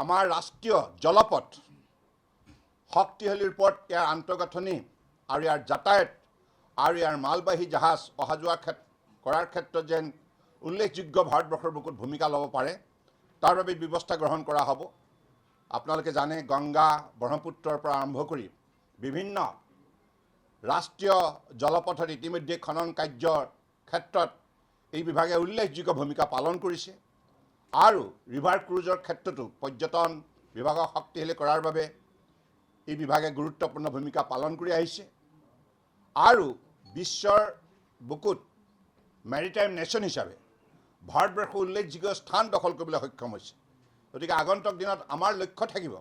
আমাৰ ৰাষ্ট্ৰীয় জলপথ শক্তিশালীৰ ওপৰত ইয়াৰ আন্তঃগাঁথনি আৰু ইয়াৰ যাতায়াত আৰু ইয়াৰ মালবাহী জাহাজ অহা যোৱা কৰাৰ ক্ষেত্ৰত যেন উল্লেখযোগ্য ভাৰতবৰ্ষৰ বুকুত ভূমিকা ল'ব পাৰে তাৰ বাবে ব্যৱস্থা গ্ৰহণ কৰা হ'ব। আপোনালোকে জানে গংগা ব্ৰহ্মপুত্ৰৰ পৰা আৰম্ভ কৰি বিভিন্ন ৰাষ্ট্ৰীয় জলপথত ইতিমধ্যে খনন কাৰ্যৰ ক্ষেত্ৰত এই বিভাগে উল্লেখযোগ্য ভূমিকা পালন কৰিছে আৰু ৰিভাৰ ক্ৰুজৰ ক্ষেত্ৰতো পৰ্যটন বিভাগক শক্তিশালী কৰাৰ বাবে এই বিভাগে গুৰুত্বপূৰ্ণ ভূমিকা পালন কৰি আহিছে আৰু বিশ্বৰ বুকুত মেৰিটাইম নেশ্যন হিচাপে ভাৰতবৰ্ষ উল্লেখযোগ্য স্থান দখল কৰিবলৈ সক্ষম হৈছে। গতিকে আগন্তুক দিনত আমাৰ লক্ষ্য থাকিব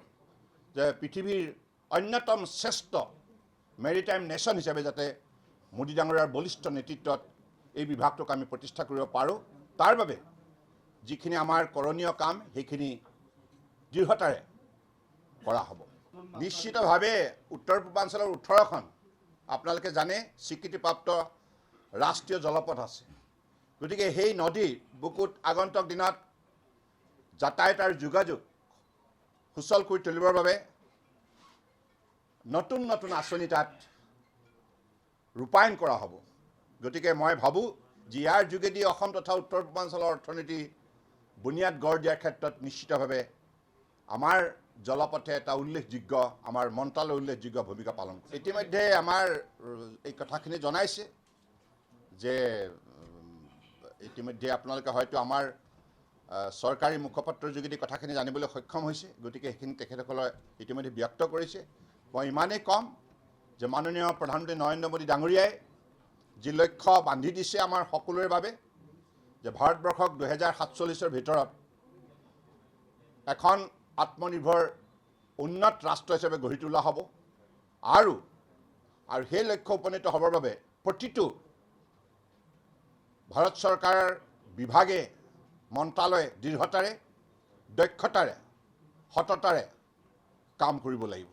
যে পৃথিৱীৰ অন্যতম শ্ৰেষ্ঠ মেৰিটাইম নেশ্যন হিচাপে যাতে মোদী ডাঙৰীয়াৰ বলিষ্ঠ নেতৃত্বত এই বিভাগটোক আমি প্ৰতিষ্ঠা কৰিব পাৰোঁ। তাৰ বাবে যিখিনি আমাৰ কৰণীয় কাম সেইখিনি দৃঢ়তাৰে কৰা হ'ব। নিশ্চিতভাৱে উত্তৰ পূৰ্বাঞ্চলৰ 18খন আপোনালোকে জানে স্বীকৃতিপ্ৰাপ্ত ৰাষ্ট্ৰীয় জলপথ আছে। গতিকে সেই নদীৰ বুকুত আগন্তুক দিনত যাতায়াত আৰু যোগাযোগ সুচল কৰি তুলিবৰ বাবে নতুন নতুন আঁচনি তাত ৰূপায়ণ কৰা হ'ব। গতিকে মই ভাবোঁ যে ইয়াৰ যোগেদি অসম তথা উত্তৰ পূৰ্বাঞ্চলৰ অৰ্থনীতি বুনিয়াদ গঢ় দিয়াৰ ক্ষেত্ৰত নিশ্চিতভাৱে আমাৰ জলপথে এটা উল্লেখযোগ্য আমাৰ মন্ত্ৰালয় উল্লেখযোগ্য ভূমিকা পালন কৰে। ইতিমধ্যে আমাৰ এই কথাখিনি জনাইছে যে ইতিমধ্যে আপোনালোকে হয়তো আমাৰ চৰকাৰী মুখপাত্ৰৰ যোগেদি কথাখিনি জানিবলৈ সক্ষম হৈছে। গতিকে সেইখিনি তেখেতসকলে ইতিমধ্যে ব্যক্ত কৰিছে। মই ইমানেই ক'ম যে মাননীয় প্ৰধানমন্ত্ৰী নৰেন্দ্ৰ মোদী ডাঙৰীয়াই যি লক্ষ্য বান্ধি দিছে আমাৰ সকলোৰে বাবে যে ভাৰতবৰ্ষক 2047 ভিতৰত এখন আত্মনিৰ্ভৰ উন্নত ৰাষ্ট্ৰ হিচাপে গঢ়ি তোলা হ'ব আৰু সেই লক্ষ্য উপনীত হ'বৰ বাবে প্ৰতিটো ভাৰত চৰকাৰৰ বিভাগে মন্ত্ৰালয়ে দৃঢ়তাৰে দক্ষতাৰে সততাৰে কাম কৰিব লাগিব।